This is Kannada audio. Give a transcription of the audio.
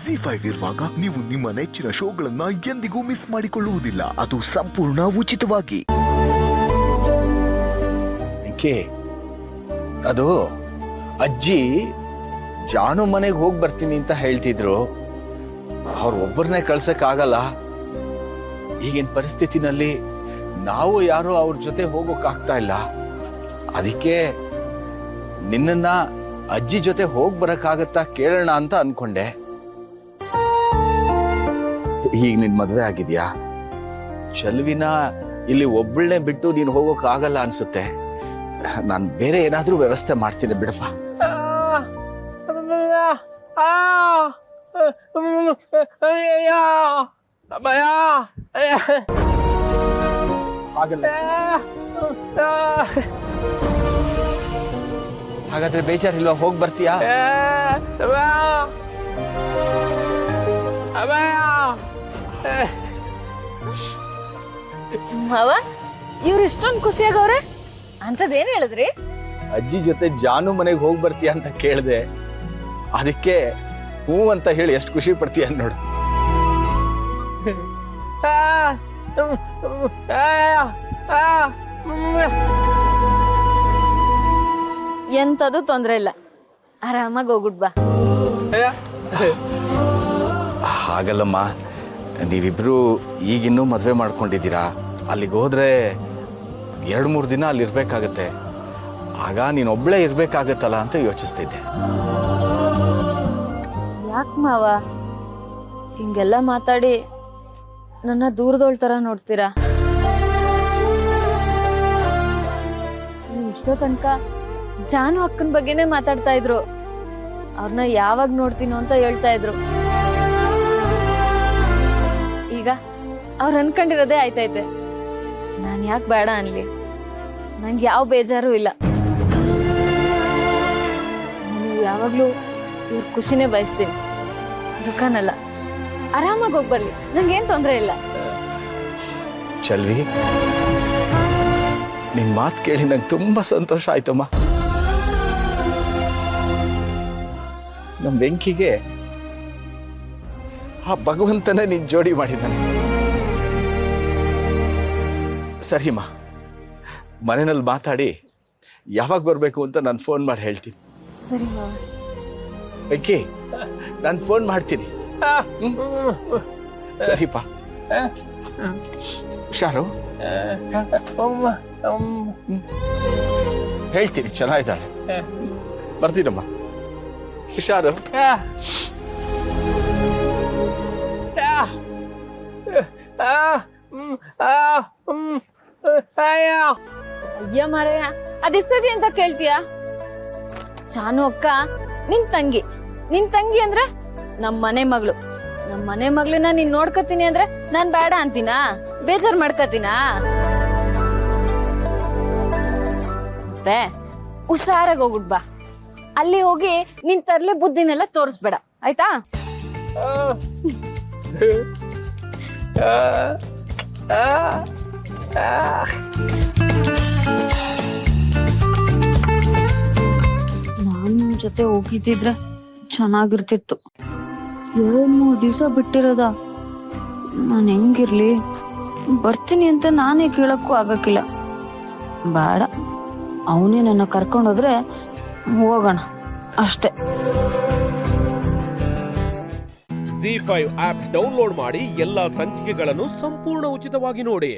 ಜಿ5 ಇರುವಾಗ ನೀವು ನಿಮ್ಮ ನೆಚ್ಚಿನ ಶೋಗಳನ್ನ ಎಂದಿಗೂ ಮಿಸ್ ಮಾಡಿಕೊಳ್ಳುವುದಿಲ್ಲ. ಅದು ಸಂಪೂರ್ಣ ಉಚಿತವಾಗಿ. ಅದು ಅಜ್ಜಿ ಜಾನು ಮನೆಗೆ ಹೋಗಿ ಬರ್ತೀನಿ ಅಂತ ಹೇಳ್ತಿದ್ರು. ಅವ್ರು ಒಬ್ಬರನ್ನೇ ಕಳ್ಸಕ್ ಆಗಲ್ಲ. ಈಗಿನ ಪರಿಸ್ಥಿತಿನಲ್ಲಿ ನಾವು ಯಾರು ಅವ್ರ ಜೊತೆ ಹೋಗೋಕ್ಕಾಗ್ತಾ ಇಲ್ಲ. ಅದಕ್ಕೆ ನಿನ್ನನ್ನ ಅಜ್ಜಿ ಜೊತೆ ಹೋಗಿ ಬರಕ್ಕಾಗತ್ತಾ ಕೇಳೋಣ ಅಂತ ಅನ್ಕೊಂಡೆ. ಈಗ ನಿನ್ ಮದ್ವೆ ಆಗಿದ್ಯಾ? ಚಲ್ವಿನ ಇಲ್ಲಿ ಒಬ್ಬಳನ್ನೇ ಬಿಟ್ಟು ನೀನು ಹೋಗೋಕ್ ಆಗಲ್ಲ ಅನ್ಸುತ್ತೆ. ನಾನು ಬೇರೆ ಏನಾದ್ರೂ ವ್ಯವಸ್ಥೆ ಮಾಡ್ತೀನಿ ಬಿಡಪ್ಪ. ಹಾಗಾದ್ರೆ ಬೇಜಾರಿಲ್ವಾ? ಹೋಗಿ ಬರ್ತೀಯಾ? ಮಾವ, ಇವ್ರು ಇಷ್ಟೊಂದು ಖುಷಿಯಾಗವ್ರೆ, ಅಂತದೇನ್ ಹೇಳಿದ್ರಿ? ಅಜ್ಜಿ ಜೊತೆ ಜಾನು ಮನೆಗೆ ಹೋಗಿ ಬರ್ತೀಯ ಅಂತ ಕೇಳಿದೆ. ಅದಕ್ಕೆ ಹೂ ಅಂತ ಹೇಳಿ ಎಷ್ಟು ಖುಷಿ ಪಡ್ತೀಯ ನೋಡು. ಎಂತದು ತೊಂದ್ರೆ ಇಲ್ಲ, ಆರಾಮಾಗಿ ಹೋಗ್ಬಿಟ್ ಬಾ. ಹಾಗಲ್ಲಮ್ಮ, ನೀವಿಬ್ರು ಈಗಿನ್ನೂ ಮದ್ವೆ ಮಾಡ್ಕೊಂಡಿದ್ದೀರಾ. ಅಲ್ಲಿಗೆ ಹೋದ್ರೆ 2-3 ದಿನ ಅಲ್ಲಿ ಇರ್ಬೇಕಾಗತ್ತೆ. ಆಗ ನೀನೊಬ್ಳೇ ಇರ್ಬೇಕಾಗತ್ತಲ್ಲ ಅಂತ ಯೋಚಿಸ್ತಿದ್ದೆ. ಯಾಕೆ ಮಾವ ಹಿಂಗೆಲ್ಲ ಮಾತಾಡಿ ನನ್ನ ದೂರದೋಳ್ ತರ ನೋಡ್ತೀರಾ? ಇಷ್ಟೋ ತನಕ ಜಾನು ಅಕ್ಕನ ಬಗ್ಗೆನೇ ಮಾತಾಡ್ತಾ ಇದ್ರು. ಅವ್ರನ್ನ ಯಾವಾಗ ನೋಡ್ತೀನೋ ಅಂತ ಹೇಳ್ತಾ ಇದ್ರು. ಈಗ ಅವ್ರು ಅನ್ಕೊಂಡಿರೋದೇ ಆಯ್ತೈತೆ. ನಾನು ಯಾಕೆ ಬೇಡ ಅನ್ಲಿ? ನಂಗೆ ಯಾವ ಬೇಜಾರು ಇಲ್ಲ. ನಾನು ಯಾವಾಗ್ಲೂ ಇವ್ರ ಖುಷಿನೇ ಬಯಸ್ತೀನಿ, ದುಃಖನಲ್ಲ. ಆರಾಮಾಗಿ ಹೋಗ್ಬರ್ಲಿ, ನಂಗೇನ್ ತೊಂದ್ರೆ ಇಲ್ಲ. ಚಲ್ವಿ, ನಿನ್ ಮಾತು ಕೇಳಿ ನಂಗೆ ತುಂಬಾ ಸಂತೋಷ ಆಯ್ತಮ್ಮ. ನಮ್ ಬೆಂಕಿಗೆ ಆ ಭಗವಂತನೇ ನಿನ್ ಜೋಡಿ ಮಾಡಿದ್ದಾನೆ. ಸರಿಮ್ಮ, ಮನೆಯಲ್ಲಿ ಮಾತಾಡಿ ಯಾವಾಗ ಬರ್ಬೇಕು ಅಂತ ನಾನು ಫೋನ್ ಮಾಡಿ ಹೇಳ್ತೀನಿ. ಸರಿ ಮಾವ. ಬೆಂಕಿ, ನಾನು ಫೋನ್ ಮಾಡ್ತೀನಿ. ಸರಿಪಾ, ಹುಷಾರು. ಹೇಳ್ತೀನಿ, ಚೆನ್ನಾಗಿದ್ದಾಳೆ. ಬರ್ತೀನಮ್ಮ, ಹುಷಾರು. ಅಯ್ಯ ಮಾರಯ್ಯ, ಅದಿಸದಿ ಅಂತ ಕೇಳ್ತೀಯ? ಜಾನು ಅಕ್ಕ ನಿನ್ ತಂಗಿ ಅಂದ್ರೆ ನಮ್ ಮನೆ ಮಗಳು. ನಮ್ ಮನೆ ಮಗಳನ್ನ ನೀನ್ ನೋಡ್ಕತೀನಿ ಅಂದ್ರೆ ನಾನ್ ಬೇಡ ಅಂತೀನಾ? ಬೇಜಾರ್ ಮಾಡ್ಕತೀನಾ? ಮತ್ತೆ ಹುಷಾರಾಗಿ ಹೋಗ್ಬಿಟ್ ಬಾ. ಅಲ್ಲಿ ಹೋಗಿ ನಿನ್ ತರ್ಲೆ ಬುದ್ಧಿನೆಲ್ಲ ತೋರಿಸ್ಬೇಡ, ಆಯ್ತಾ? ನಾನು ಜೊತೆ ಹೋಗಿದ್ದಿದ್ರೆ ಚೆನ್ನಾಗಿರ್ತಿತ್ತು. 2-3 ದಿವಸ ಬಿಟ್ಟಿರೋದ. ನಾನು ಹೆಂಗಿರ್ಲಿ? ಬರ್ತೀನಿ ಅಂತ ನಾನೇ ಕೇಳಕ್ಕೂ ಆಗಕ್ಕಿಲ್ಲ. ಬೇಡ, ಅವನೇ ನನ್ನ ಕರ್ಕೊಂಡೋದ್ರೆ ಹೋಗೋಣ ಅಷ್ಟೇ. ಜಿ5 ಆಪ್ ಡೌನ್ಲೋಡ್ ಮಾಡಿ ಎಲ್ಲಾ ಸಂಚಿಕೆಗಳನ್ನು ಸಂಪೂರ್ಣ ಉಚಿತವಾಗಿ ನೋಡಿ.